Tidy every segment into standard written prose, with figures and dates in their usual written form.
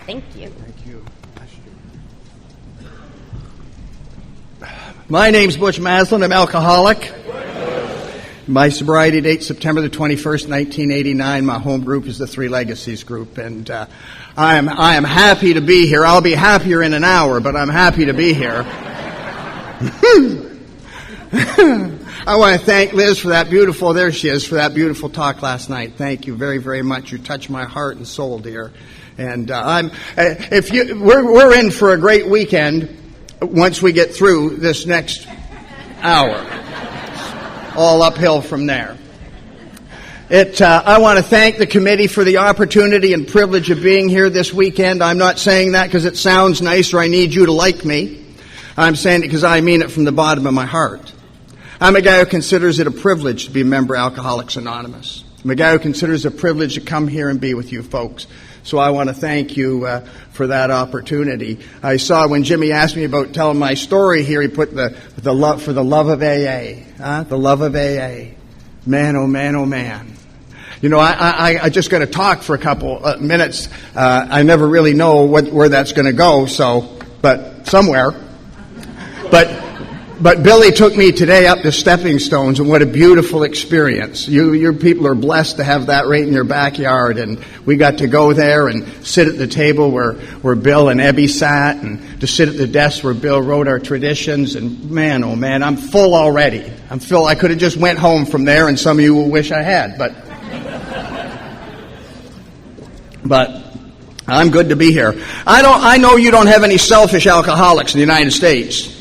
Thank you. Thank you. My name's Butch Maslin. I'm alcoholic. My sobriety date, September the 21st, 1989. My home group is the Three Legacies group, and I am happy to be here. I'll be happier in an hour, but I'm happy to be here. I want to thank Liz for that beautiful, there she is, for that beautiful talk last night. Thank you very, very much. You touched my heart and soul, dear. And we're in for a great weekend once we get through this next hour. All uphill from there. I want to thank the committee for the opportunity and privilege of being here this weekend. I'm not saying that because it sounds nice or I need you to like me. I'm saying it because I mean it from the bottom of my heart. I'm a guy who considers it a privilege to be a member of Alcoholics Anonymous. I'm a guy who considers it a privilege to come here and be with you folks. So I want to thank you for that opportunity. I saw when Jimmy asked me about telling my story here, he put the love for the love of AA. The love of AA. Man, oh man, oh man. You know, I just got to talk for a couple minutes. I never really know where that's going to go. But somewhere. But Billy took me today up to Stepping Stones, and what a beautiful experience. Your people are blessed to have that right in your backyard, and we got to go there and sit at the table where Bill and Ebby sat, and to sit at the desk where Bill wrote our traditions, and man, oh man, I'm full already. I'm full. I could have just went home from there, and some of you will wish I had, but I'm good to be here. I know you don't have any selfish alcoholics in the United States.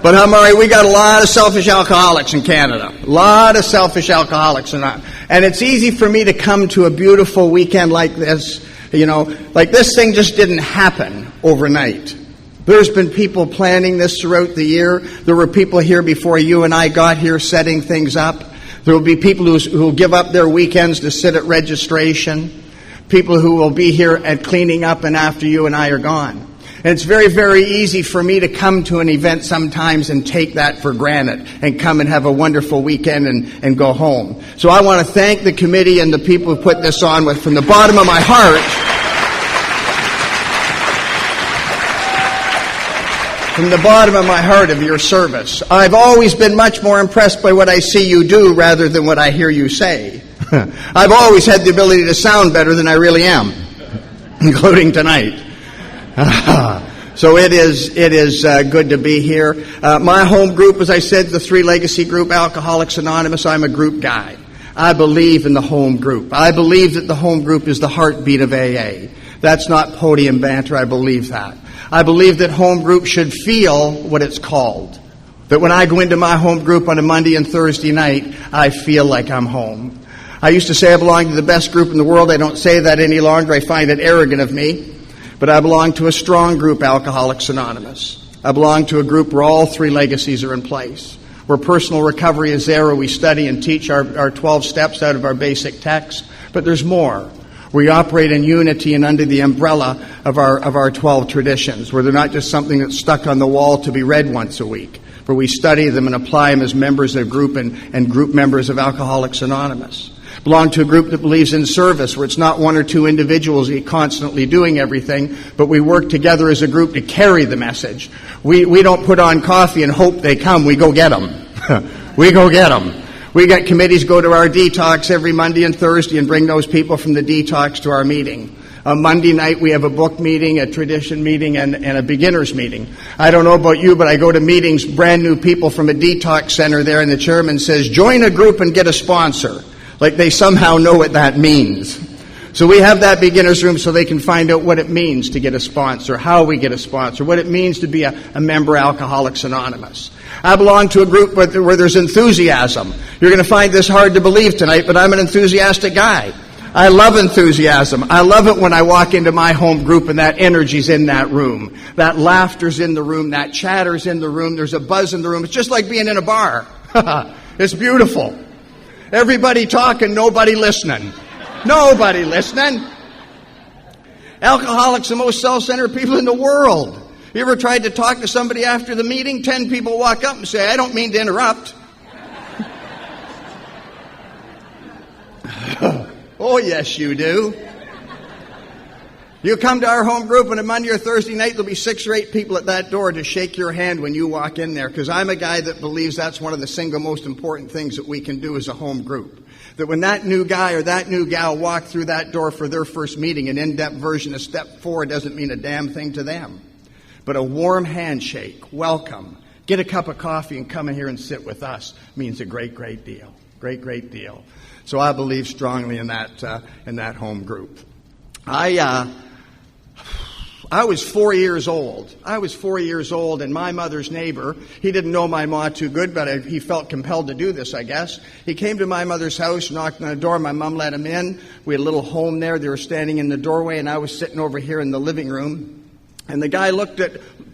But Murray, we got a lot of selfish alcoholics in Canada. A lot of selfish alcoholics. And it's easy for me to come to a beautiful weekend like this. You know, like this thing just didn't happen overnight. There's been people planning this throughout the year. There were people here before you and I got here setting things up. There will be people who will give up their weekends to sit at registration. People who will be here at cleaning up and after you and I are gone. And it's very, very easy for me to come to an event sometimes and take that for granted and come and have a wonderful weekend and go home. So I want to thank the committee and the people who put this on from the bottom of my heart. From the bottom of my heart of your service. I've always been much more impressed by what I see you do rather than what I hear you say. I've always had the ability to sound better than I really am, including tonight. So it is good to be here. My home group, as I said, the Three Legacy group, Alcoholics Anonymous. I'm a group guy. I believe in the home group. I believe that the home group is the heartbeat of AA. That's not podium banter. I believe that. I believe that home group should feel what it's called. That when I go into my home group on a Monday and Thursday night, I feel like I'm home. I used to say I belong to the best group in the world. I don't say that any longer. I find it arrogant of me. But I belong to a strong group, Alcoholics Anonymous. I belong to a group where all three legacies are in place, where personal recovery is there, where we study and teach our 12 steps out of our basic text. But there's more. We operate in unity and under the umbrella of our 12 traditions, where they're not just something that's stuck on the wall to be read once a week, where we study them and apply them as members of a group and group members of Alcoholics Anonymous. Belong to a group that believes in service, where it's not one or two individuals constantly doing everything, but we work together as a group to carry the message. We don't put on coffee and hope they come. We go get them. We go get them. We got committees go to our detox every Monday and Thursday and bring those people from the detox to our meeting. On Monday night, we have a book meeting, a tradition meeting, and a beginners meeting. I don't know about you, but I go to meetings, brand new people from a detox center there, and the chairman says, join a group and get a sponsor. Like they somehow know what that means. So we have that beginner's room so they can find out what it means to get a sponsor, how we get a sponsor, what it means to be a member of Alcoholics Anonymous. I belong to a group where there's enthusiasm. You're going to find this hard to believe tonight, but I'm an enthusiastic guy. I love enthusiasm. I love it when I walk into my home group and that energy's in that room. That laughter's in the room. That chatter's in the room. There's a buzz in the room. It's just like being in a bar. It's beautiful. Everybody talking, nobody listening. Nobody listening. Alcoholics are the most self-centered people in the world. You ever tried to talk to somebody after the meeting? 10 people walk up and say, I don't mean to interrupt. Oh, yes, you do. You come to our home group on a Monday or Thursday night, there'll be 6 or 8 people at that door to shake your hand when you walk in there, because I'm a guy that believes that's one of the single most important things that we can do as a home group. That when that new guy or that new gal walk through that door for their first meeting, an in-depth version of Step 4 doesn't mean a damn thing to them. But a warm handshake, welcome, get a cup of coffee and come in here and sit with us means a great, great deal. Great, great deal. So I believe strongly in that home group. I was 4 years old. And my mother's neighbor, he didn't know my ma too good, but he felt compelled to do this, I guess. He came to my mother's house, knocked on the door. My mom let him in. We had a little home there. They were standing in the doorway, and I was sitting over here in the living room. And the guy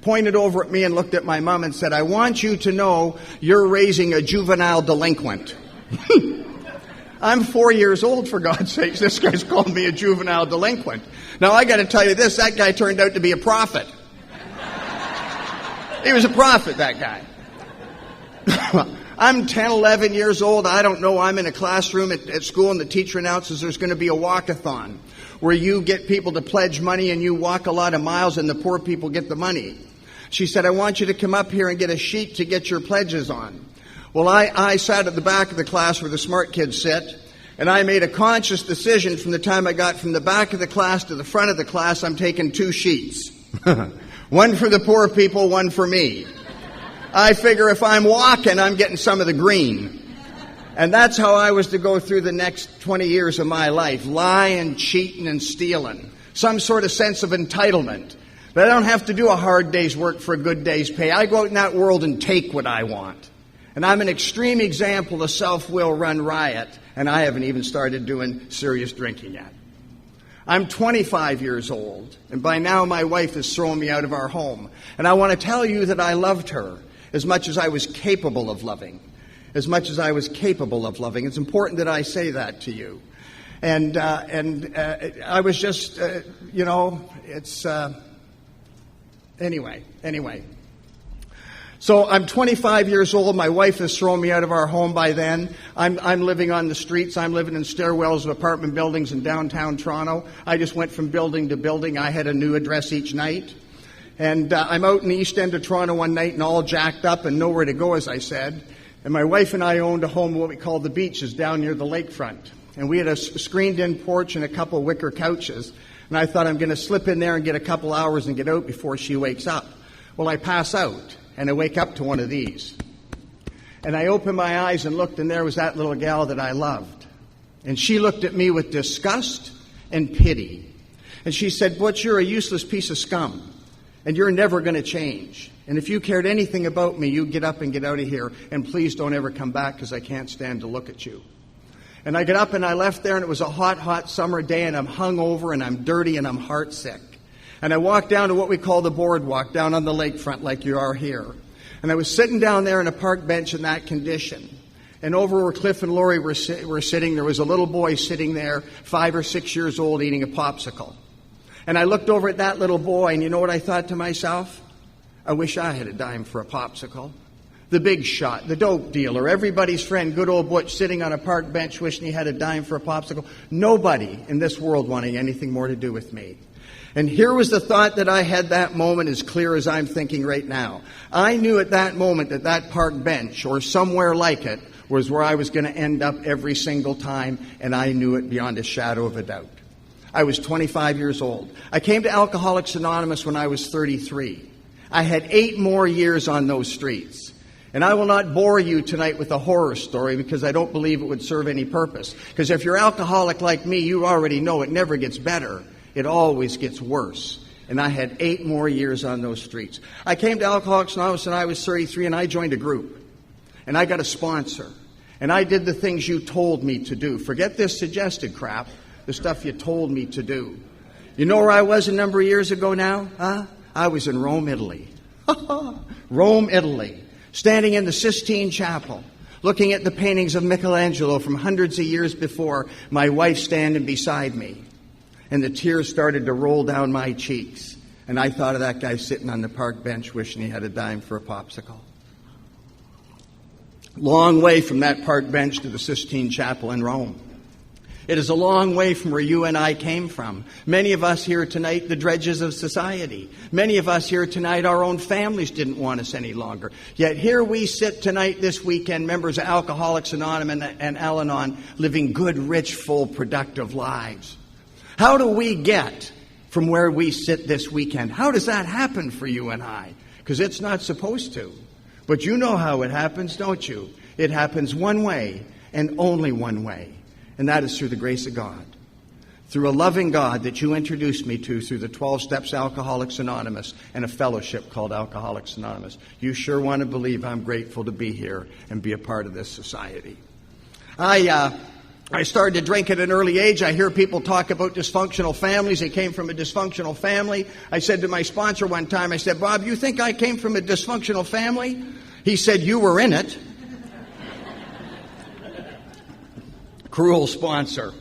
pointed over at me and looked at my mom and said, "I want you to know you're raising a juvenile delinquent." I'm 4 years old, for God's sakes. This guy's called me a juvenile delinquent. Now, I got to tell you this, that guy turned out to be a prophet. He was a prophet, that guy. I'm 10, 11 years old. I don't know. I'm in a classroom at school, and the teacher announces there's going to be a walk-a-thon where you get people to pledge money and you walk a lot of miles and the poor people get the money. She said, "I want you to come up here and get a sheet to get your pledges on." Well, I sat at the back of the class where the smart kids sit, and I made a conscious decision from the time I got from the back of the class to the front of the class, I'm taking 2 sheets. One for the poor people, one for me. I figure if I'm walking, I'm getting some of the green. And that's how I was to go through the next 20 years of my life, lying, cheating, and stealing. Some sort of sense of entitlement. But I don't have to do a hard day's work for a good day's pay. I go out in that world and take what I want. And I'm an extreme example of self-will run riot, and I haven't even started doing serious drinking yet. I'm 25 years old, and by now my wife has thrown me out of our home. And I want to tell you that I loved her as much as I was capable of loving. As much as I was capable of loving. It's important that I say that to you. And I was just, Anyway. So I'm 25 years old. My wife has thrown me out of our home by then. I'm living on the streets. I'm living in stairwells of apartment buildings in downtown Toronto. I just went from building to building. I had a new address each night. And I'm out in the east end of Toronto one night and all jacked up and nowhere to go, as I said. And my wife and I owned a home, what we call the Beaches, down near the lakefront. And we had a screened-in porch and a couple wicker couches. And I thought, I'm going to slip in there and get a couple hours and get out before she wakes up. Well, I pass out. And I wake up to one of these. And I opened my eyes and looked, and there was that little gal that I loved. And she looked at me with disgust and pity. And she said, "Butch, you're a useless piece of scum, and you're never going to change. And if you cared anything about me, you get up and get out of here, and please don't ever come back because I can't stand to look at you." And I got up and I left there, and it was a hot, hot summer day, and I'm hungover, and I'm dirty, and I'm heartsick. And I walked down to what we call the boardwalk, down on the lakefront like you are here. And I was sitting down there on a park bench in that condition. And over where Cliff and Lori were sitting, there was a little boy sitting there, 5 or 6 years old, eating a popsicle. And I looked over at that little boy, and you know what I thought to myself? I wish I had a dime for a popsicle. The big shot, the dope dealer, everybody's friend, good old Butch, sitting on a park bench wishing he had a dime for a popsicle. Nobody in this world wanting anything more to do with me. And here was the thought that I had that moment, as clear as I'm thinking right now. I knew at that moment that that park bench, or somewhere like it, was where I was going to end up every single time, and I knew it beyond a shadow of a doubt. I was 25 years old. I came to Alcoholics Anonymous when I was 33. I had 8 more years on those streets. And I will not bore you tonight with a horror story because I don't believe it would serve any purpose. Because if you're alcoholic like me, you already know it never gets better. It always gets worse. And I had 8 more years on those streets. I came to Alcoholics Anonymous when I was 33, and I joined a group. And I got a sponsor. And I did the things you told me to do. Forget this suggested crap, the stuff you told me to do. You know where I was a number of years ago now? Huh? I was in Rome, Italy. Rome, Italy. Standing in the Sistine Chapel, looking at the paintings of Michelangelo from hundreds of years before, my wife standing beside me. And the tears started to roll down my cheeks. And I thought of that guy sitting on the park bench wishing he had a dime for a popsicle. Long way from that park bench to the Sistine Chapel in Rome. It is a long way from where you and I came from. Many of us here tonight, the dredges of society. Many of us here tonight, our own families didn't want us any longer. Yet here we sit tonight, this weekend, members of Alcoholics Anonymous and Al-Anon, living good, rich, full, productive lives. How do we get from where we sit this weekend? How does that happen for you and I? Because it's not supposed to. But you know how it happens, don't you? It happens one way and only one way. And that is through the grace of God. Through a loving God that you introduced me to through the 12 Steps Alcoholics Anonymous and a fellowship called Alcoholics Anonymous. You sure want to believe I'm grateful to be here and be a part of this society. I started to drink at an early age. I hear people talk about dysfunctional families. They came from a dysfunctional family. I said to my sponsor one time, I said, Bob, you think I came from a dysfunctional family? He said, you were in it. Cruel sponsor.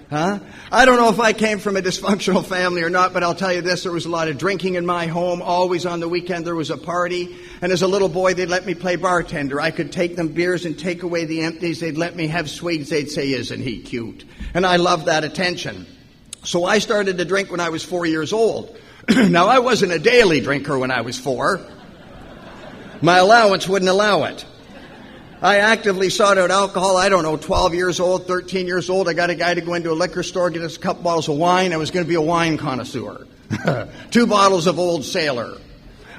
Huh? I don't know if I came from a dysfunctional family or not, but I'll tell you this, there was a lot of drinking in my home. Always on the weekend there was a party. And as a little boy, they'd let me play bartender. I could take them beers and take away the empties. They'd let me have sweets. They'd say, isn't he cute? And I loved that attention. So I started to drink when I was 4 years old. Now, I wasn't a daily drinker when I was 4. My allowance wouldn't allow it. I actively sought out alcohol, 12 years old, 13 years old. I got a guy to go into a liquor store, get us a couple bottles of wine. I was going to be a wine connoisseur. 2 bottles of Old Sailor.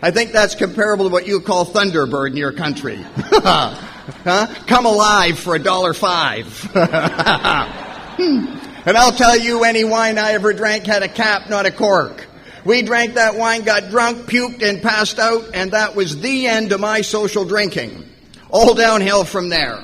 I think that's comparable to what you call Thunderbird in your country. Huh? Come alive for $1.05. And I'll tell you, any wine I ever drank had a cap, not a cork. We drank that wine, got drunk, puked, and passed out, and that was the end of my social drinking. All downhill from there.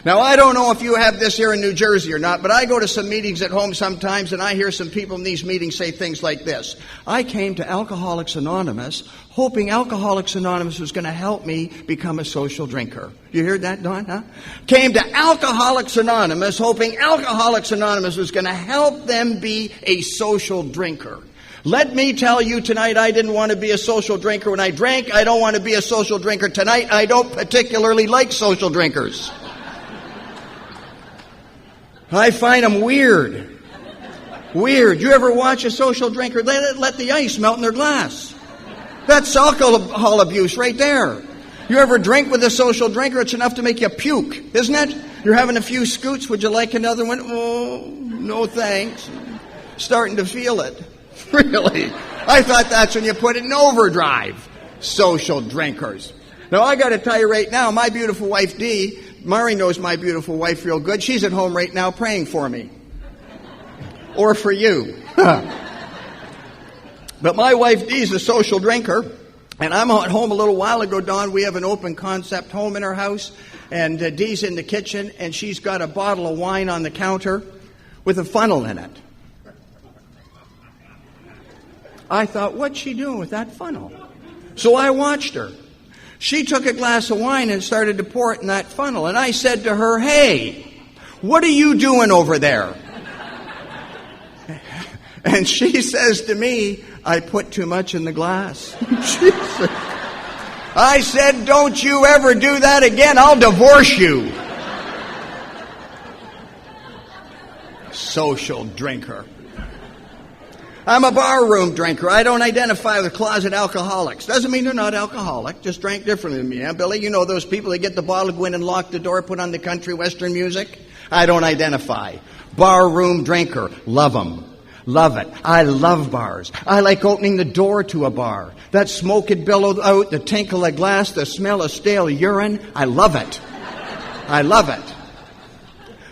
Now, I don't know if you have this here in New Jersey or not, but I go to some meetings at home sometimes, and I hear some people in these meetings say things like this. I came to Alcoholics Anonymous hoping Alcoholics Anonymous was going to help me become a social drinker. You heard that, Don? Huh? Came to Alcoholics Anonymous hoping Alcoholics Anonymous was going to help them be a social drinker. Let me tell you tonight, I didn't want to be a social drinker when I drank. I don't want to be a social drinker tonight. I don't particularly like social drinkers. I find them weird. Weird. You ever watch a social drinker? They let the ice melt in their glass. That's alcohol abuse right there. You ever drink with a social drinker? It's enough to make you puke, isn't it? You're having a few scoots. Would you like another one? Oh, no thanks. Starting to feel it. Really? I thought that's when you put it in overdrive. Social drinkers. Now, I got to tell you right now, my beautiful wife, Dee, Mari knows my beautiful wife real good. She's at home right now praying for me. Or for you. But my wife, Dee's a social drinker. And I'm at home a little while ago, Don. We have an open concept home in our house. And Dee's in the kitchen, and she's got a bottle of wine on the counter with a funnel in it. I thought, what's she doing with that funnel? So I watched her. She took a glass of wine and started to pour it in that funnel. And I said to her, hey, what are you doing over there? And she says to me, I put too much in the glass. I said, don't you ever do that again. I'll divorce you. Social drinker. I'm a barroom drinker. I don't identify with closet alcoholics. Doesn't mean they're not alcoholic. Just drank differently than me. Yeah, Billy, you know those people that get the bottle, go in and lock the door, put on the country western music? I don't identify. Barroom drinker. Love them. Love it. I love bars. I like opening the door to a bar. That smoke it billowed out, the tinkle of glass, the smell of stale urine. I love it. I love it.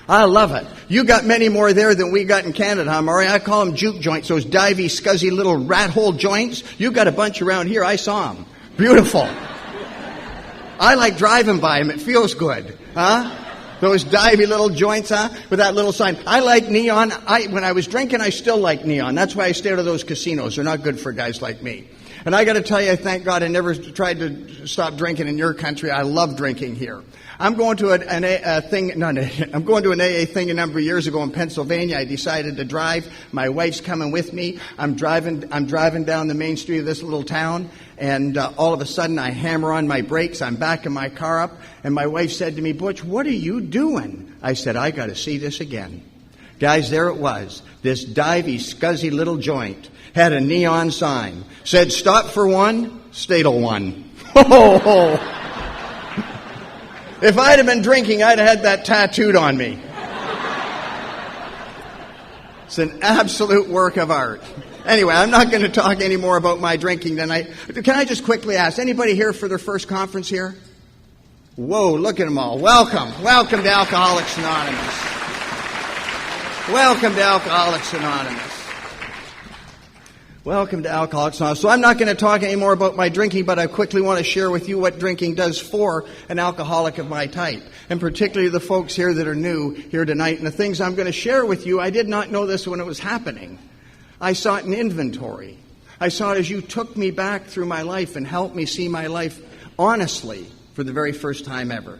I love it. You got many more there than we got in Canada, huh, Murray? I call them juke joints, those divey, scuzzy little rat hole joints. You got a bunch around here. I saw them. Beautiful. I like driving by them. It feels good. Huh? Those divey little joints, huh? With that little sign. I like neon. When I was drinking, I still like neon. That's why I stay out of those casinos. They're not good for guys like me. And I got to tell you, thank God I never tried to stop drinking in your country. I love drinking here. I'm going to an AA thing a number of years ago in Pennsylvania. I decided to drive. My wife's coming with me. I'm driving down the main street of this little town, and all of a sudden I hammer on my brakes. I'm backing my car up, and my wife said to me, Butch, what are you doing? I said, I got to see this again. Guys, there it was. This divey, scuzzy little joint had a neon sign. Said, stop for one, stay till one. If I'd have been drinking, I'd have had that tattooed on me. It's an absolute work of art. Anyway, I'm not going to talk any more about my drinking tonight. Can I just quickly ask, anybody here for their first conference here? Whoa, look at them all. Welcome. Welcome to Alcoholics Anonymous. Welcome to Alcoholics Anonymous. Welcome to Alcoholics Anonymous. So I'm not going to talk any more about my drinking, but I quickly want to share with you what drinking does for an alcoholic of my type, and particularly the folks here that are new here tonight. And the things I'm going to share with you, I did not know this when it was happening. I saw it in inventory. I saw it as you took me back through my life and helped me see my life honestly for the very first time ever.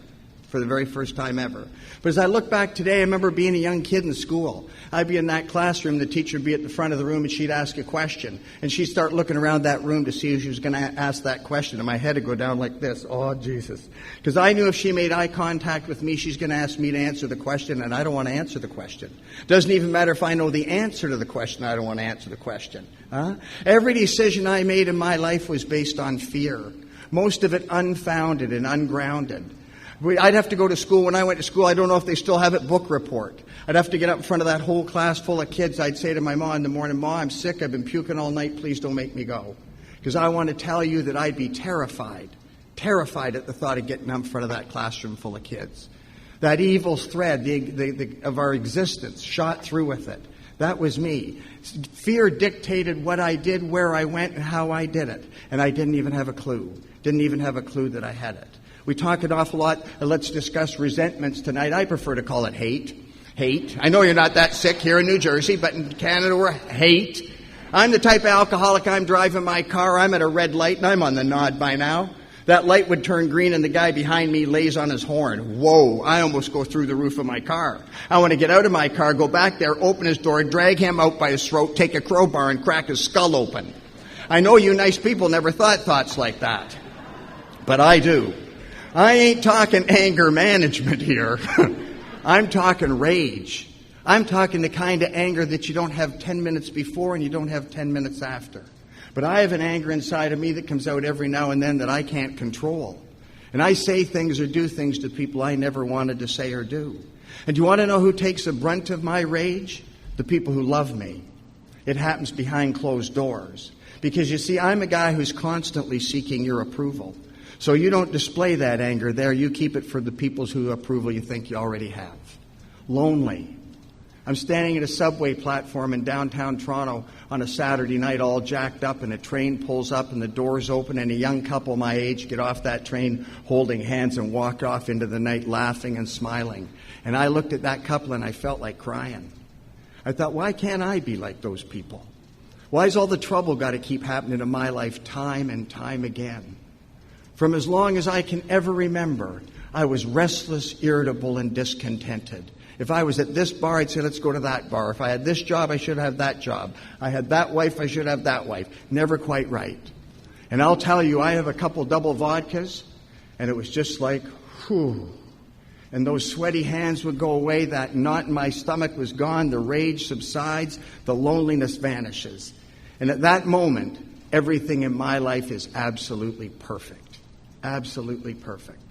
For the very first time ever. But as I look back today, I remember being a young kid in school. I'd be in that classroom, the teacher would be at the front of the room, and she'd ask a question. And she'd start looking around that room to see who she was going to ask that question. And my head would go down like this, oh, Jesus. Because I knew if she made eye contact with me, she's going to ask me to answer the question, and I don't want to answer the question. Doesn't even matter if I know the answer to the question, I don't want to answer the question. Every decision I made in my life was based on fear. Most of it unfounded and ungrounded. I'd have to go to school. When I went to school, I don't know if they still have it, book report. I'd have to get up in front of that whole class full of kids. I'd say to my mom in the morning, Ma, I'm sick. I've been puking all night. Please don't make me go. Because I want to tell you that I'd be terrified at the thought of getting up in front of that classroom full of kids. That evil thread of our existence shot through with it. That was me. Fear dictated what I did, where I went, and how I did it. And I didn't even have a clue. Didn't even have a clue that I had it. We talk an awful lot. Let's discuss resentments tonight. I prefer to call it hate. Hate. I know you're not that sick here in New Jersey, but in Canada we're hate. I'm the type of alcoholic. I'm driving my car. I'm at a red light, and I'm on the nod by now. That light would turn green, and the guy behind me lays on his horn. Whoa, I almost go through the roof of my car. I want to get out of my car, go back there, open his door, drag him out by his throat, take a crowbar, and crack his skull open. I know you nice people never thought thoughts like that, but I do. I ain't talking anger management here. I'm talking rage. I'm talking the kind of anger that you don't have 10 minutes before and you don't have 10 minutes after. But I have an anger inside of me that comes out every now and then that I can't control. And I say things or do things to people I never wanted to say or do. And do you want to know who takes the brunt of my rage? The people who love me. It happens behind closed doors. Because you see, I'm a guy who's constantly seeking your approval. So you don't display that anger there. You keep it for the people's whose approval you think you already have. Lonely. I'm standing at a subway platform in downtown Toronto on a Saturday night all jacked up, and a train pulls up and the doors open, and a young couple my age get off that train holding hands and walk off into the night laughing and smiling. And I looked at that couple and I felt like crying. I thought, why can't I be like those people? Why's all the trouble got to keep happening in my life time and time again? From as long as I can ever remember, I was restless, irritable, and discontented. If I was at this bar, I'd say, let's go to that bar. If I had this job, I should have that job. I had that wife, I should have that wife. Never quite right. And I'll tell you, I have a couple double vodkas, and it was just like, whew. And those sweaty hands would go away, that knot in my stomach was gone, the rage subsides, the loneliness vanishes. And at that moment, everything in my life is absolutely perfect. Absolutely perfect.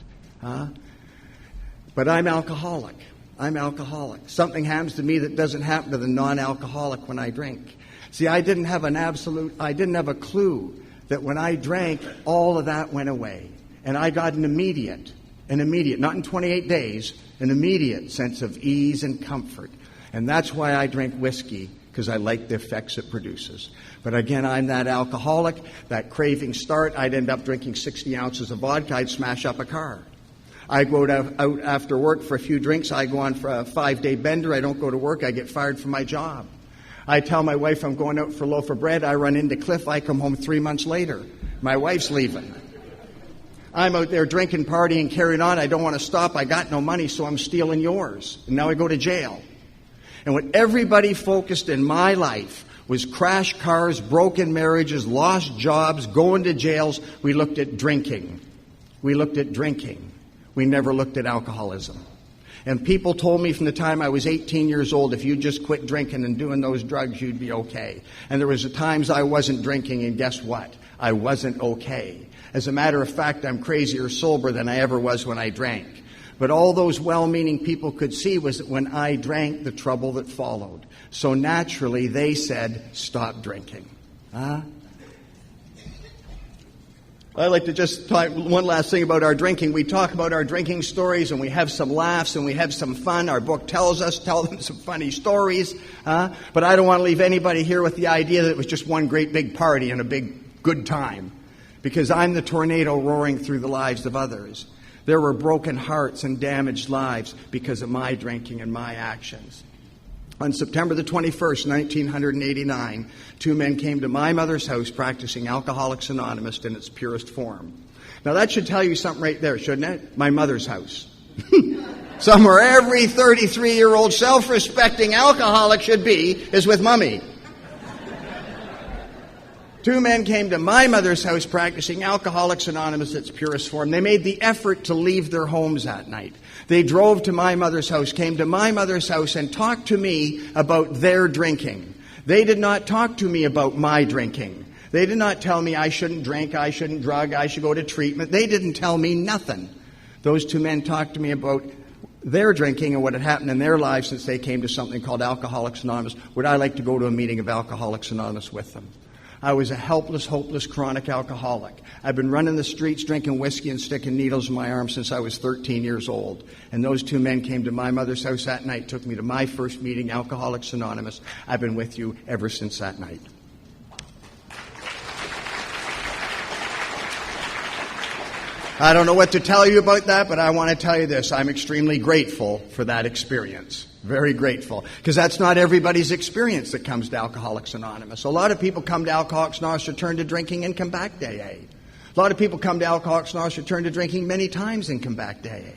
But I'm alcoholic. I'm alcoholic. Something happens to me that doesn't happen to the non-alcoholic when I drink. See, I didn't have a clue that when I drank, all of that went away. And I got an immediate, not in 28 days, an immediate sense of ease and comfort. And that's why I drink whiskey, because I like the effects it produces. But again, I'm that alcoholic, that craving start. I'd end up drinking 60 ounces of vodka. I'd smash up a car. I go out after work for a few drinks. I go on for a 5-day bender. I don't go to work. I get fired from my job. I tell my wife I'm going out for a loaf of bread. I run into Cliff. I come home 3 months later. My wife's leaving. I'm out there drinking, partying, carrying on. I don't want to stop. I got no money, so I'm stealing yours. And now I go to jail. And what everybody focused in my life was crash cars, broken marriages, lost jobs, going to jails. We looked at drinking. We never looked at alcoholism. And people told me from the time I was 18 years old, if you just quit drinking and doing those drugs, you'd be okay. And there was times I wasn't drinking, and guess what? I wasn't okay. As a matter of fact, I'm crazier sober than I ever was when I drank. But all those well-meaning people could see was that when I drank, the trouble that followed. So naturally, they said, stop drinking. I'd like to just talk one last thing about our drinking. We talk about our drinking stories, and we have some laughs, and we have some fun. Our book tells us, tell them some funny stories. But I don't want to leave anybody here with the idea that it was just one great big party and a big good time. Because I'm the tornado roaring through the lives of others. There were broken hearts and damaged lives because of my drinking and my actions. On September the 21st, 1989, two men came to my mother's house practicing Alcoholics Anonymous in its purest form. Now that should tell you something right there, shouldn't it? My mother's house. Somewhere every 33-year-old self-respecting alcoholic should be is with Mummy. Two men came to my mother's house practicing Alcoholics Anonymous at its purest form. They made the effort to leave their homes that night. They drove to my mother's house, came to my mother's house, and talked to me about their drinking. They did not talk to me about my drinking. They did not tell me I shouldn't drink, I shouldn't drug, I should go to treatment. They didn't tell me nothing. Those two men talked to me about their drinking and what had happened in their lives since they came to something called Alcoholics Anonymous. Would I like to go to a meeting of Alcoholics Anonymous with them? I was a helpless, hopeless, chronic alcoholic. I've been running the streets drinking whiskey and sticking needles in my arm since I was 13 years old. And those two men came to my mother's house that night, took me to my first meeting, Alcoholics Anonymous. I've been with you ever since that night. I don't know what to tell you about that, but I want to tell you this. I'm extremely grateful for that experience. Very grateful. Because that's not everybody's experience that comes to Alcoholics Anonymous. A lot of people come to Alcoholics Anonymous, return to drinking, and come back to AA. A lot of people come to Alcoholics Anonymous, return to drinking many times, and come back to AA.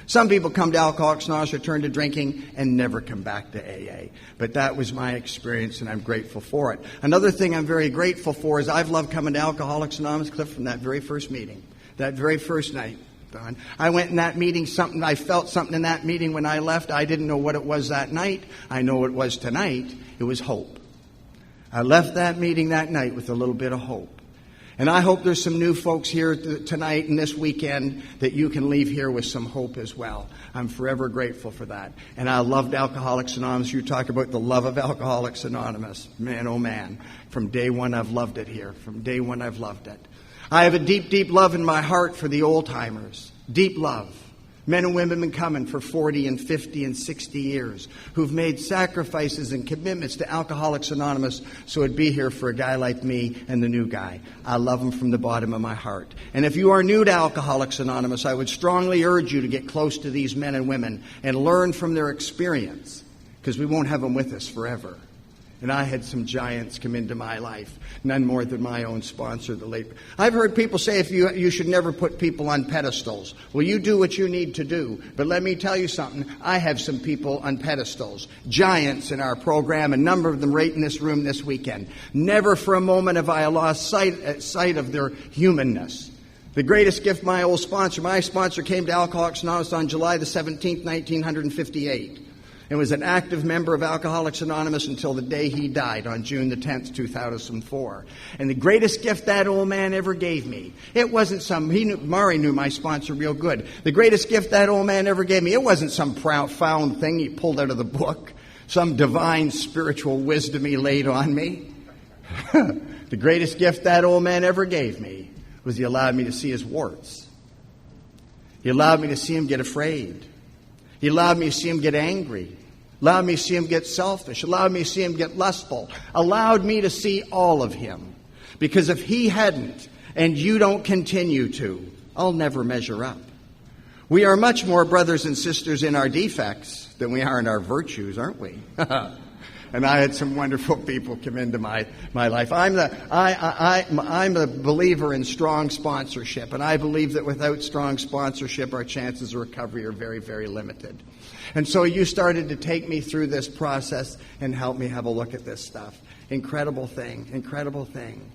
Some people come to Alcoholics Anonymous, return to drinking, and never come back to AA. But that was my experience, and I'm grateful for it. Another thing I'm very grateful for is I've loved coming to Alcoholics Anonymous, Cliff, from that very first meeting. That very first night. I went in that meeting, I felt something in that meeting when I left. I didn't know what it was that night. I know what it was tonight. It was hope. I left that meeting that night with a little bit of hope. And I hope there's some new folks here tonight and this weekend that you can leave here with some hope as well. I'm forever grateful for that. And I loved Alcoholics Anonymous. You talk about the love of Alcoholics Anonymous. Man, oh man. From day one, I've loved it here. From day one, I've loved it. I have a deep, deep love in my heart for the old-timers. Deep love. Men and women have been coming for 40 and 50 and 60 years who've made sacrifices and commitments to Alcoholics Anonymous so it'd be here for a guy like me and the new guy. I love them from the bottom of my heart. And if you are new to Alcoholics Anonymous, I would strongly urge you to get close to these men and women and learn from their experience, because we won't have them with us forever. And I had some giants come into my life, none more than my own sponsor, the late. I've heard people say you should never put people on pedestals. Well, you do what you need to do. But let me tell you something. I have some people on pedestals, giants in our program, a number of them right in this room this weekend. Never for a moment have I lost sight of their humanness. The greatest gift my sponsor came to Alcoholics Anonymous on July the 17th, 1958. And was an active member of Alcoholics Anonymous until the day he died on June the 10th, 2004. And the greatest gift that old man ever gave me, it wasn't Maury knew my sponsor real good. The greatest gift that old man ever gave me, it wasn't some profound thing he pulled out of the book, some divine spiritual wisdom he laid on me. The greatest gift that old man ever gave me was he allowed me to see his warts. He allowed me to see him get afraid. He allowed me to see him get angry, allowed me to see him get selfish, allowed me to see him get lustful, allowed me to see all of him. Because if he hadn't, and you don't continue to, I'll never measure up. We are much more brothers and sisters in our defects than we are in our virtues, aren't we? And I had some wonderful people come into my life. I'm a believer in strong sponsorship, and I believe that without strong sponsorship, our chances of recovery are very, very limited. And so you started to take me through this process and help me have a look at this stuff. Incredible thing, incredible thing.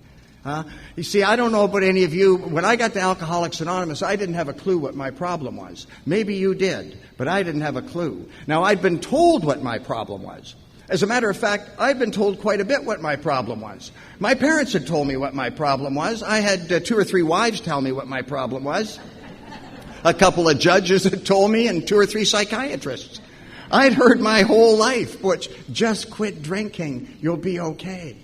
You see, I don't know about any of you. When I got to Alcoholics Anonymous, I didn't have a clue what my problem was. Maybe you did, but I didn't have a clue. Now, I'd been told what my problem was. As a matter of fact, I've been told quite a bit what my problem was. My parents had told me what my problem was. I had 2 or 3 wives tell me what my problem was. A couple of judges had told me, and 2 or 3 psychiatrists. I'd heard my whole life, Butch, just quit drinking, you'll be okay.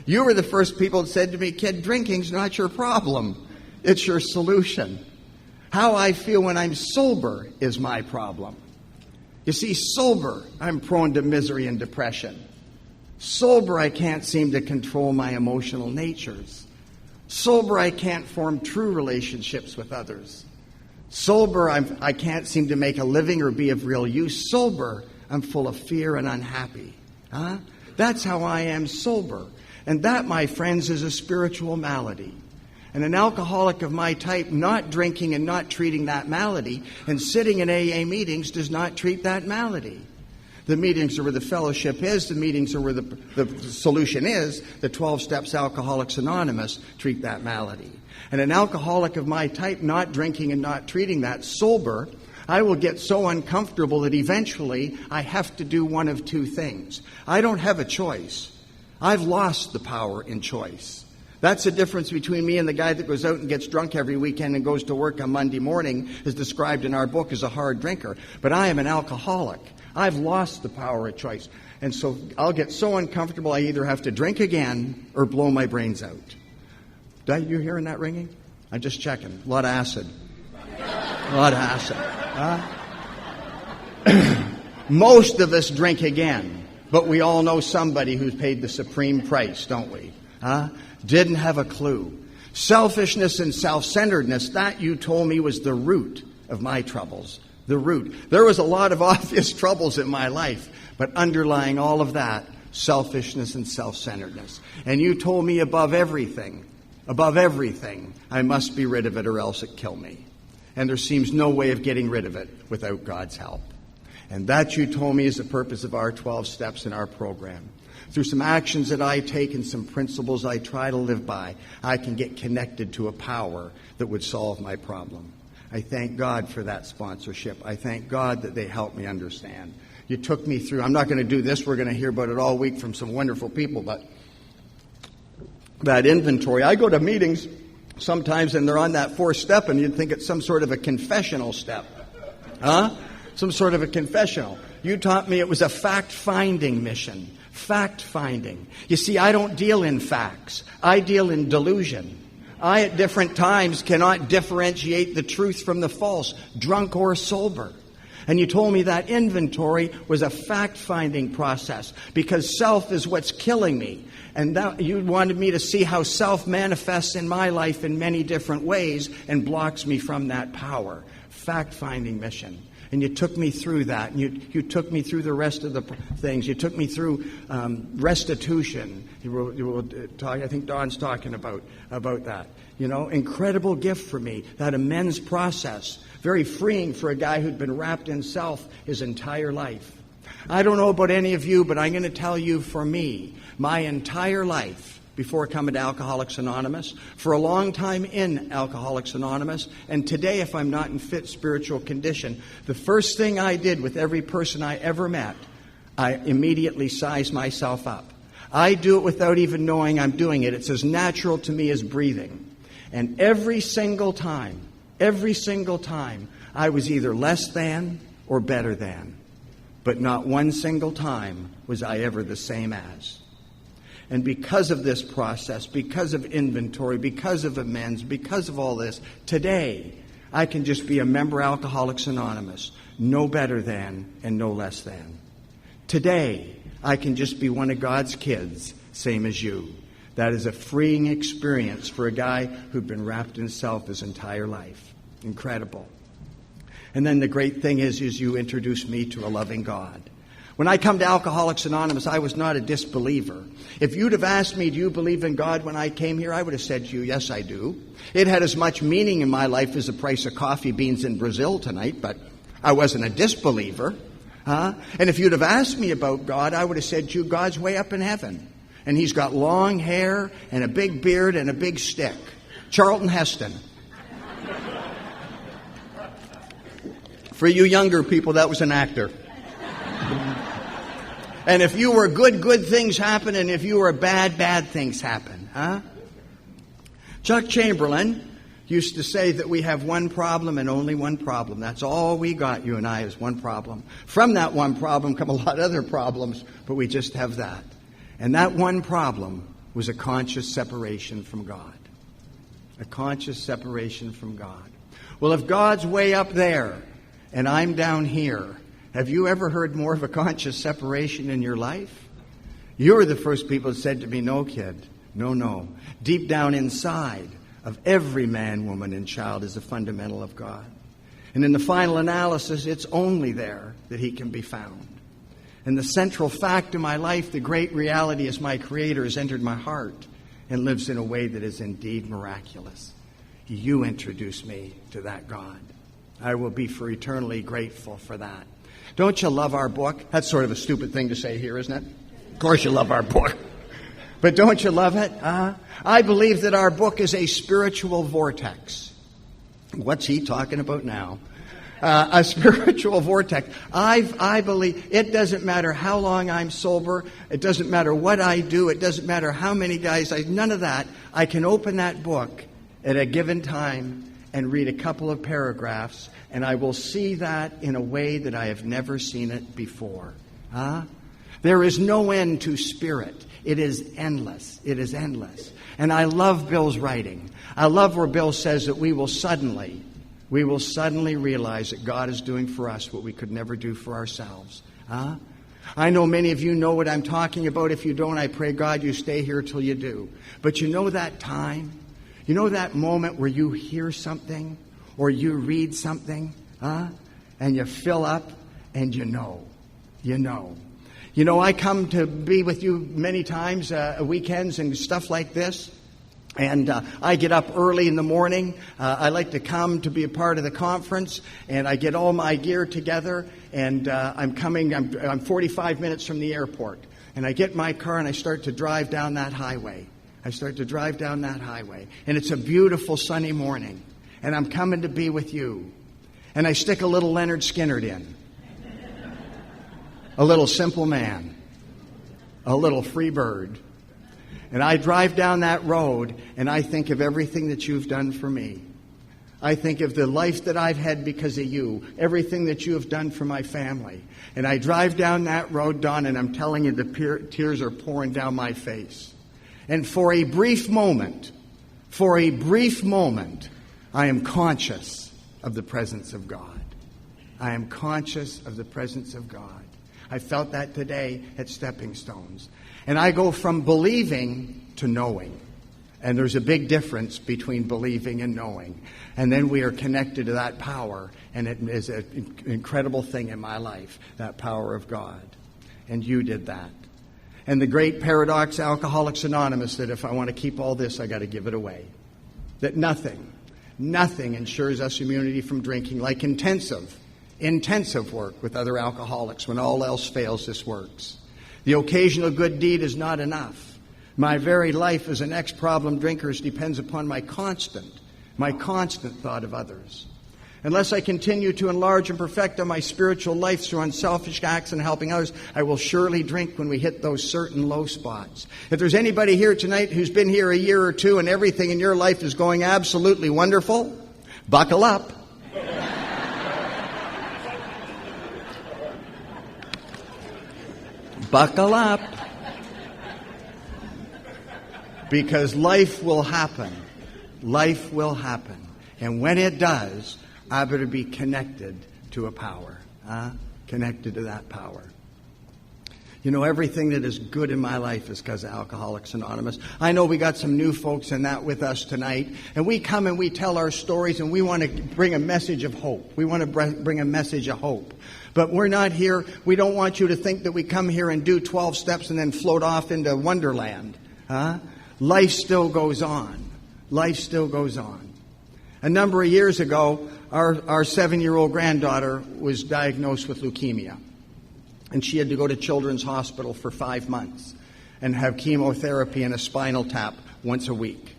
You were the first people that said to me, kid, drinking's not your problem. It's your solution. How I feel when I'm sober is my problem. You see, sober, I'm prone to misery and depression. Sober, I can't seem to control my emotional natures. Sober, I can't form true relationships with others. Sober, I can't seem to make a living or be of real use. Sober, I'm full of fear and unhappy. That's how I am sober. And that, my friends, is a spiritual malady. And an alcoholic of my type not drinking and not treating that malady and sitting in AA meetings does not treat that malady. The meetings are where the fellowship is. The meetings are where the solution is. The 12 Steps Alcoholics Anonymous treat that malady. And an alcoholic of my type not drinking and not treating that sober, I will get so uncomfortable that eventually I have to do one of 2 things. I don't have a choice. I've lost the power in choice. That's the difference between me and the guy that goes out and gets drunk every weekend and goes to work on Monday morning, as described in our book as a hard drinker. But I am an alcoholic. I've lost the power of choice. And so I'll get so uncomfortable I either have to drink again or blow my brains out. You hearing that ringing? I'm just checking. A lot of acid. A lot of acid. Most of us drink again, but we all know somebody who's paid the supreme price, don't we? Didn't have a clue. Selfishness and self-centeredness, that you told me was the root of my troubles. The root. There was a lot of obvious troubles in my life, but underlying all of that, selfishness and self-centeredness. And you told me above everything, I must be rid of it or else it kill me. And there seems no way of getting rid of it without God's help. And that, you told me, is the purpose of our 12 steps in our program. Through some actions that I take and some principles I try to live by, I can get connected to a power that would solve my problem. I thank God for that sponsorship. I thank God that they helped me understand. You took me through. I'm not going to do this. We're going to hear about it all week from some wonderful people. But that inventory, I go to meetings sometimes and they're on that 4th step and you'd think it's some sort of a confessional step. Some sort of a confessional. You taught me it was a fact-finding mission. Fact-finding. You see, I don't deal in facts. I deal in delusion. I, at different times, cannot differentiate the truth from the false, drunk or sober. And you told me that inventory was a fact-finding process because self is what's killing me. And that, you wanted me to see how self manifests in my life in many different ways and blocks me from that power. Fact-finding mission. And you took me through that. And you took me through the rest of the things. You took me through restitution. I think Don's talking about that. You know, incredible gift for me. That amends process. Very freeing for a guy who'd been wrapped in self his entire life. I don't know about any of you, but I'm going to tell you, for me, my entire life, before coming to Alcoholics Anonymous, for a long time in Alcoholics Anonymous, and today if I'm not in fit spiritual condition, the first thing I did with every person I ever met, I immediately sized myself up. I do it without even knowing I'm doing it. It's as natural to me as breathing. And every single time, I was either less than or better than. But not one single time was I ever the same as. And because of this process, because of inventory, because of amends, because of all this, today I can just be a member of Alcoholics Anonymous, no better than and no less than. Today I can just be one of God's kids, same as you. That is a freeing experience for a guy who'd been wrapped in self his entire life. Incredible. And then the great thing is you introduced me to a loving God. When I come to Alcoholics Anonymous, I was not a disbeliever. If you'd have asked me, do you believe in God when I came here, I would have said to you, yes, I do. It had as much meaning in my life as the price of coffee beans in Brazil tonight, but I wasn't a disbeliever. And if you'd have asked me about God, I would have said to you, God's way up in heaven. And he's got long hair and a big beard and a big stick. Charlton Heston. For you younger people, that was an actor. And if you were good, good things happen, and if you were bad, bad things happen. Huh? Chuck Chamberlain used to say that we have one problem and only one problem. That's all we got, you and I, is one problem. From that one problem come a lot of other problems, but we just have that. And that one problem was a conscious separation from God. A conscious separation from God. Well, if God's way up there and I'm down here, have you ever heard more of a conscious separation in your life? You were the first people that said to me, no, kid, no. Deep down inside of every man, woman, and child is the fundamental of God. And in the final analysis, it's only there that he can be found. And the central fact of my life, the great reality, is my Creator has entered my heart and lives in a way that is indeed miraculous. You introduced me to that God. I will be for eternally grateful for that. Don't you love our book? That's sort of a stupid thing to say here, isn't it? Of course you love our book. But don't you love it? I believe that our book is a spiritual vortex. What's he talking about now? A spiritual vortex. I believe it doesn't matter how long I'm sober. It doesn't matter what I do. It doesn't matter how many guys none of that. I can open that book at a given time and read a couple of paragraphs, and I will see that in a way that I have never seen it before. There is no end to spirit. It is endless. It is endless. And I love Bill's writing. I love where Bill says that we will suddenly realize that God is doing for us what we could never do for ourselves. I know many of you know what I'm talking about. If you don't, I pray God you stay here till you do. But you know that time? You know that moment where you hear something or you read something, and you fill up and you know. You know, I come to be with you many times, weekends and stuff like this. And I get up early in the morning. I like to come to be a part of the conference, and I get all my gear together. And I'm 45 minutes from the airport, and I get in my car and I start to drive down that highway. And it's a beautiful sunny morning, and I'm coming to be with you. And I stick a little Leonard Skinner in, a little simple man, a little free bird. And I drive down that road, and I think of everything that you've done for me. I think of the life that I've had because of you, everything that you have done for my family. And I drive down that road, Don, and I'm telling you, the tears are pouring down my face. And for a brief moment, I am conscious of the presence of God. I am conscious of the presence of God. I felt that today at Stepping Stones. And I go from believing to knowing. And there's a big difference between believing and knowing. And then we are connected to that power. And it is an incredible thing in my life, that power of God. And you did that. And the great paradox, Alcoholics Anonymous, that if I want to keep all this, I got to give it away. That nothing ensures us immunity from drinking like intensive work with other alcoholics. When all else fails, this works. The occasional good deed is not enough. My very life as an ex-problem drinker depends upon my constant thought of others. Unless I continue to enlarge and perfect on my spiritual life through unselfish acts and helping others, I will surely drink when we hit those certain low spots. If there's anybody here tonight who's been here a year or two and everything in your life is going absolutely wonderful, buckle up. Buckle up. Because life will happen. Life will happen. And when it does, I better be connected to a power. Connected to that power. You know, everything that is good in my life is because of Alcoholics Anonymous. I know we got some new folks in that with us tonight. And we come and we tell our stories, and we want to bring a message of hope. We want to bring a message of hope. But we're not here. We don't want you to think that we come here and do 12 steps and then float off into Wonderland. Life still goes on. Life still goes on. A number of years ago, our 7-year-old granddaughter was diagnosed with leukemia. And she had to go to Children's Hospital for 5 months. and have chemotherapy and a spinal tap once a week.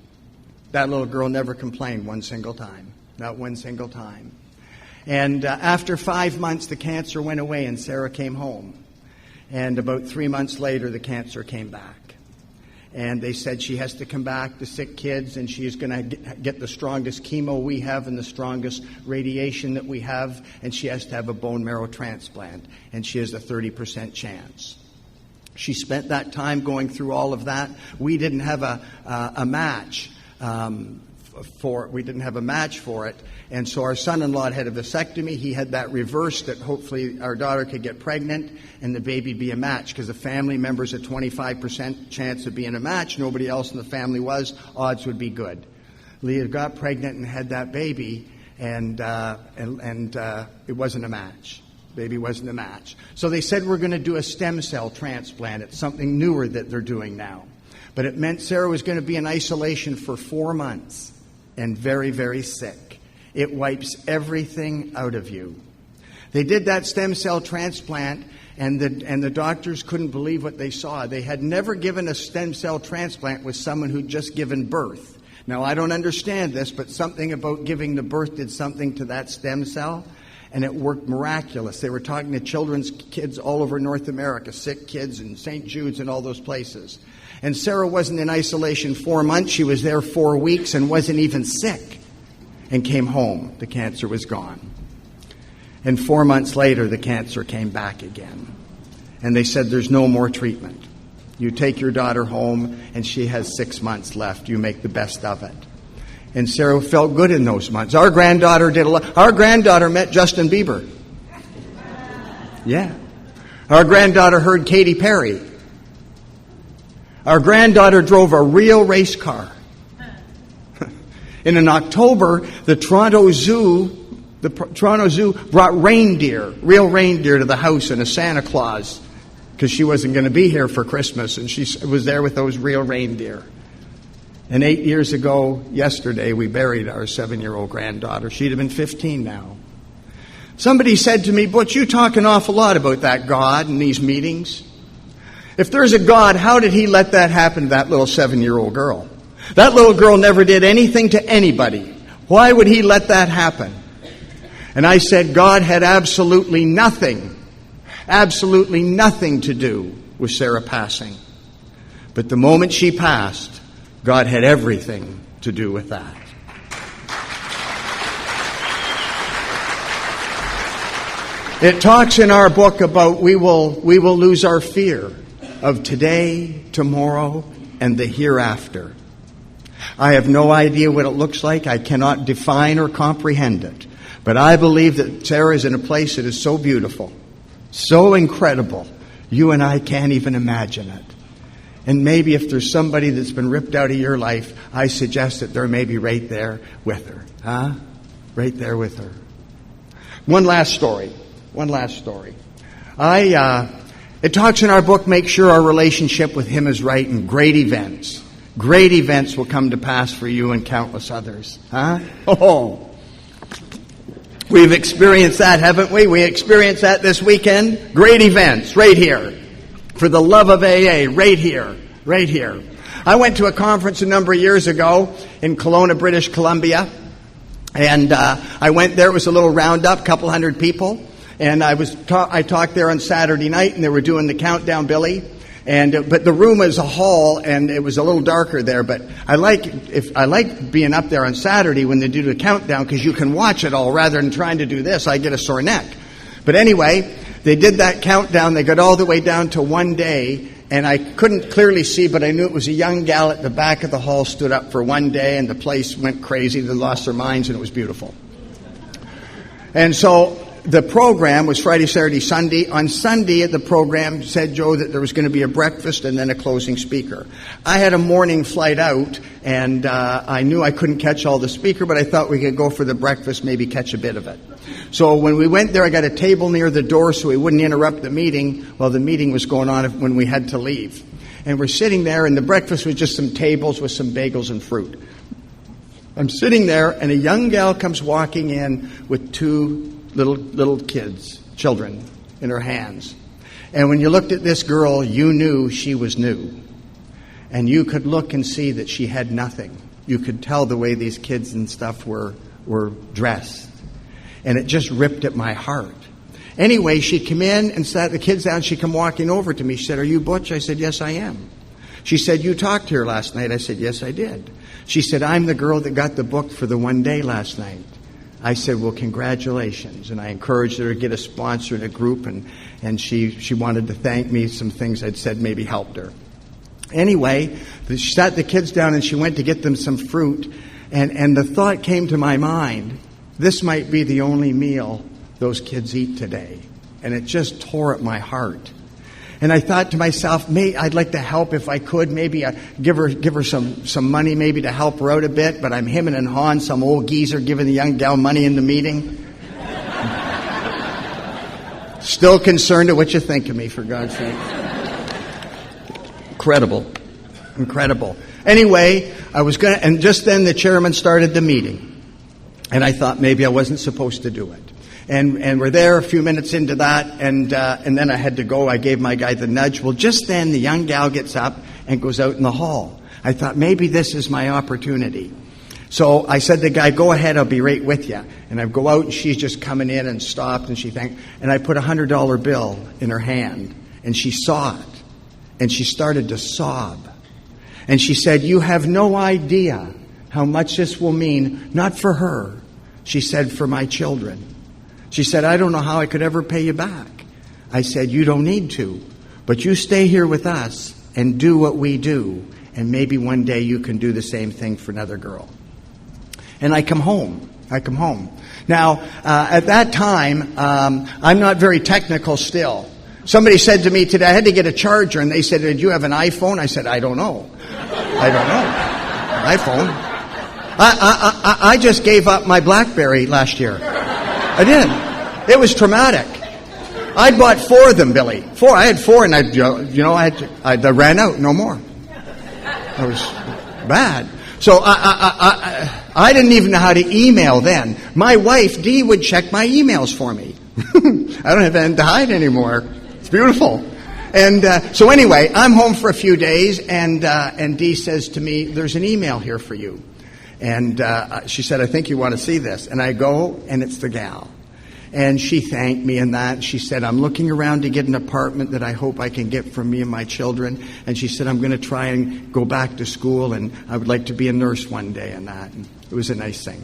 That little girl never complained one single time. Not one single time. And after 5 months, the cancer went away and Sarah came home. And about 3 months later, the cancer came back. And they said she has to come back to sick kids, and she's going to get the strongest chemo we have and the strongest radiation that we have, and she has to have a bone marrow transplant, and she has a 30% chance. She spent that time going through all of that. We didn't have a match for it. And so our son-in-law had a vasectomy. He had that reversed, that hopefully our daughter could get pregnant and the baby be a match, because the family member's a 25% chance of being a match. Nobody else in the family was. Odds would be good. Leah got pregnant and had that baby, and it wasn't a match. Baby wasn't a match. So they said, we're going to do a stem cell transplant. It's something newer that they're doing now. But it meant Sarah was going to be in isolation for 4 months and very, very sick. It wipes everything out of you. They did that stem cell transplant, and the doctors couldn't believe what they saw. They had never given a stem cell transplant with someone who'd just given birth. Now, I don't understand this, but something about giving the birth did something to that stem cell, and it worked miraculous. They were talking to children's kids all over North America, sick kids in St. Jude's and all those places. And Sarah wasn't in isolation 4 months. She was there 4 weeks and wasn't even sick, and came home. The cancer was gone. And 4 months later, the cancer came back again. And they said, there's no more treatment. You take your daughter home, and she has 6 months left. You make the best of it. And Sarah felt good in those months. Our granddaughter did a lot. Our granddaughter met Justin Bieber. Yeah. Our granddaughter heard Katy Perry. Our granddaughter drove a real race car. And in October, the Toronto Zoo brought reindeer, real reindeer, to the house and a Santa Claus, because she wasn't going to be here for Christmas, and she was there with those real reindeer. And 8 years ago, yesterday, we buried our 7-year-old granddaughter. She'd have been 15 now. Somebody said to me, Butch, you talk an awful lot about that God in these meetings. If there's a God, how did he let that happen to that little 7-year-old girl? That little girl never did anything to anybody. Why would he let that happen? And I said, God had absolutely nothing to do with Sarah passing. But the moment she passed, God had everything to do with that. It talks in our book about we will lose our fear of today, tomorrow, and the hereafter. I have no idea what it looks like. I cannot define or comprehend it. But I believe that Sarah is in a place that is so beautiful, so incredible, you and I can't even imagine it. And maybe if there's somebody that's been ripped out of your life, I suggest that they're maybe right there with her. Huh? Right there with her. One last story. It talks in our book, make sure our relationship with him is right, and great events will come to pass for you and countless others. Huh? Oh, we've experienced that, haven't we? We experienced that this weekend. Great events right here. For the love of AA, right here. I went to a conference a number of years ago in Kelowna, British Columbia. And I went there. It was a little Roundup, a couple hundred people. And I talked there on Saturday night, and they were doing the countdown, Billy. But the room was a hall, and it was a little darker there. But I like being up there on Saturday when they do the countdown, because you can watch it all rather than trying to do this. I get a sore neck. But anyway, they did that countdown. They got all the way down to one day, and I couldn't clearly see, but I knew it was a young gal at the back of the hall stood up for one day, and the place went crazy. They lost their minds, and it was beautiful. And so the program was Friday, Saturday, Sunday. On Sunday, the program said, Joe, that there was going to be a breakfast and then a closing speaker. I had a morning flight out, and I knew I couldn't catch all the speaker, but I thought we could go for the breakfast, maybe catch a bit of it. So when we went there, I got a table near the door so we wouldn't interrupt the meeting while the meeting was going on when we had to leave. And we're sitting there, and the breakfast was just some tables with some bagels and fruit. I'm sitting there, and a young gal comes walking in with two little children in her hands. And when you looked at this girl, you knew she was new. and you could look and see that she had nothing. You could tell the way these kids and stuff were dressed. And it just ripped at my heart. Anyway, she came in and sat the kids down. She come walking over to me. She said, "Are you Butch?" I said, "Yes, I am." She said, "You talked to her last night?" I said, "Yes, I did." She said, "I'm the girl that got the book for the one day last night." I said, "Well, congratulations." And I encouraged her to get a sponsor in a group, and she wanted to thank me. Some things I'd said maybe helped her. Anyway, she sat the kids down and she went to get them some fruit. And the thought came to my mind, this might be the only meal those kids eat today. And it just tore at my heart. And I thought to myself, I'd like to help if I could. Maybe give her some money, maybe to help her out a bit. But I'm hemming and hawing, some old geezer giving the young gal money in the meeting. Still concerned at what you think of me, for God's sake. Incredible. Anyway, and just then the chairman started the meeting. And I thought maybe I wasn't supposed to do it. And we're there a few minutes into that, and then I had to go. I gave my guy the nudge. Well, just then the young gal gets up and goes out in the hall. I thought maybe this is my opportunity. So I said to the guy, "Go ahead, I'll be right with you." And I go out, and she's just coming in and stopped, and she thanked. And I put a $100 bill in her hand, and she saw it, and she started to sob. And she said, "You have no idea how much this will mean, not for her," she said, "for my children." She said, "I don't know how I could ever pay you back." I said, "You don't need to, but you stay here with us and do what we do, and maybe one day you can do the same thing for another girl." And I come home. Now, at that time, I'm not very technical still. Somebody said to me today, I had to get a charger, and they said, "Did you have an iPhone?" I said, I don't know. iPhone? I just gave up my BlackBerry last year. I did. It was traumatic. I bought 4 of them, Billy. 4. I had 4, and I ran out. No more. That was bad. So I didn't even know how to email then. My wife, Dee, would check my emails for me. I don't have anything to hide anymore. It's beautiful. And so anyway, I'm home for a few days, and Dee says to me, "There's an email here for you." And she said, "I think you want to see this." And I go, and it's the gal. And she thanked me and that. She said, "I'm looking around to get an apartment that I hope I can get for me and my children." And she said, "I'm going to try and go back to school, and I would like to be a nurse one day," and that. And it was a nice thing.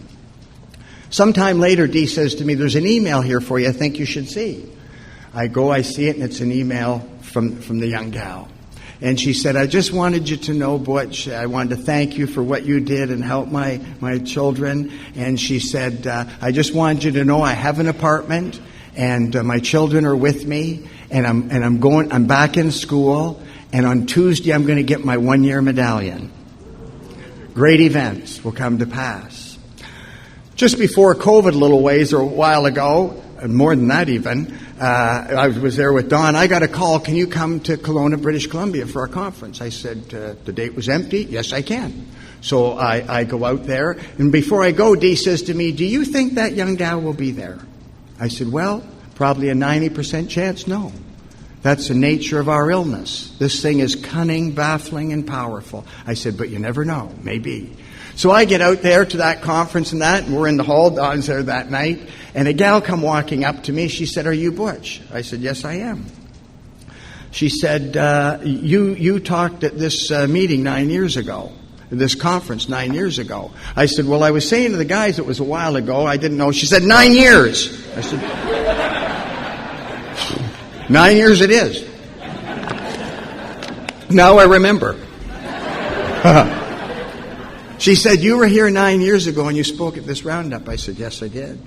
Sometime later, Dee says to me, "There's an email here for you I think you should see." I go, I see it, and it's an email from the young gal. And she said, "I just wanted you to know, Butch, I wanted to thank you for what you did and help my children." And she said, "I just wanted you to know I have an apartment, and my children are with me, and I'm back in school, and on Tuesday I'm going to get my 1-year medallion. Great events will come to pass." Just before COVID, a little ways or a while ago, and more than that even, I was there with Don. I got a call, "Can you come to Kelowna, British Columbia for our conference?" I said, the date was empty. "Yes, I can." So I go out there. And before I go, Dee says to me, "Do you think that young gal will be there?" I said, "Well, probably a 90% chance, no. That's the nature of our illness. This thing is cunning, baffling, and powerful." I said, "But you never know. Maybe." So I get out there to that conference and we're in the hall. Don's there that night. And a gal come walking up to me. She said, "Are you Butch?" I said, "Yes, I am." She said, you talked at this meeting 9 years ago, this conference 9 years ago." I said, "Well, I was saying to the guys it was a while ago. I didn't know." She said, 9 years. I said, 9 years it is. Now I remember. She said, "You were here 9 years ago and you spoke at this Roundup." I said, "Yes, I did."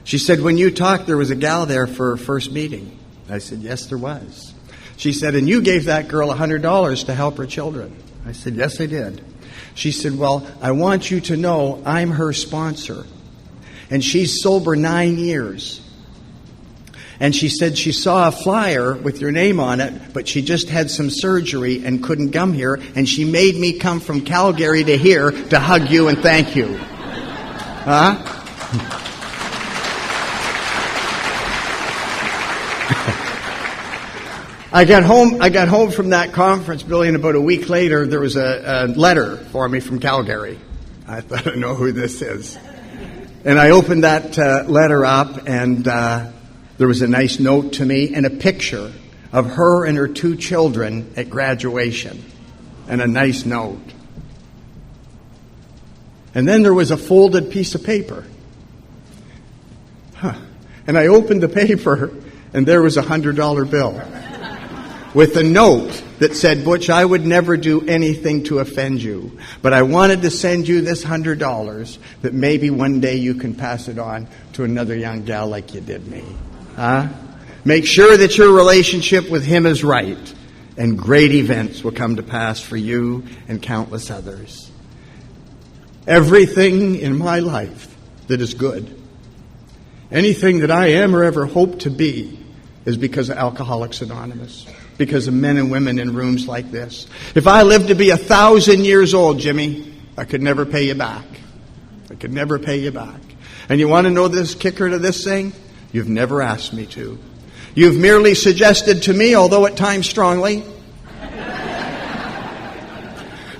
She said, "When you talked, there was a gal there for her first meeting." I said, "Yes, there was." She said, "And you gave that girl $100 to help her children." I said, "Yes, I did." She said, "Well, I want you to know I'm her sponsor. And she's sober 9 years. And she said she saw a flyer with your name on it, but she just had some surgery and couldn't come here. And she made me come from Calgary to here to hug you and thank you." Huh? I got home from that conference, Billy, and about a week later, there was a letter for me from Calgary. I thought, I know who this is. And I opened that letter up, and there was a nice note to me and a picture of her and her 2 children at graduation, and a nice note. And then there was a folded piece of paper. And I opened the paper, and there was a $100 bill with a note that said, Butch, I would never do anything to offend you, but I wanted to send you this $100 that maybe one day you can pass it on to another young gal like you did me. Make sure that your relationship with him is right, and great events will come to pass for you and countless others. Everything in my life that is good, anything that I am or ever hope to be, is because of Alcoholics Anonymous, because of men and women in rooms like this. If I lived to be 1,000 years old, Jimmy, I could never pay you back. I could never pay you back. And you want to know this kicker to this thing? You've never asked me to. You've merely suggested to me, although at times strongly,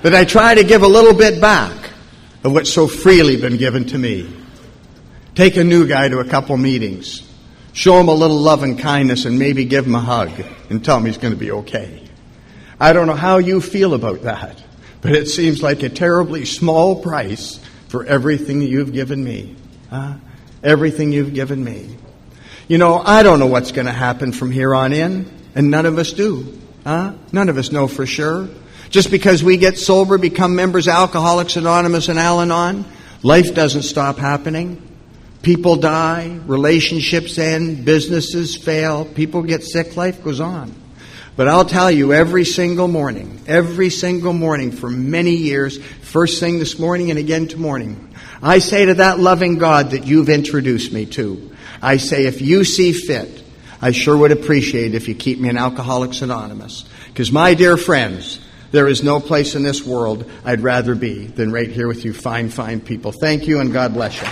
that I try to give a little bit back of what's so freely been given to me. Take a new guy to a couple meetings. Show him a little love and kindness, and maybe give him a hug and tell him he's going to be okay. I don't know how you feel about that, but it seems like a terribly small price for everything you've given me. Everything you've given me. You know, I don't know what's going to happen from here on in, and none of us do. None of us know for sure. Just because we get sober, become members of Alcoholics Anonymous and Al-Anon, life doesn't stop happening. People die, relationships end, businesses fail, people get sick, life goes on. But I'll tell you, every single morning for many years, first thing this morning and again tomorrow, I say to that loving God that you've introduced me to, I say, if you see fit, I sure would appreciate if you keep me in Alcoholics Anonymous. Because my dear friends, there is no place in this world I'd rather be than right here with you fine, fine people. Thank you, and God bless you.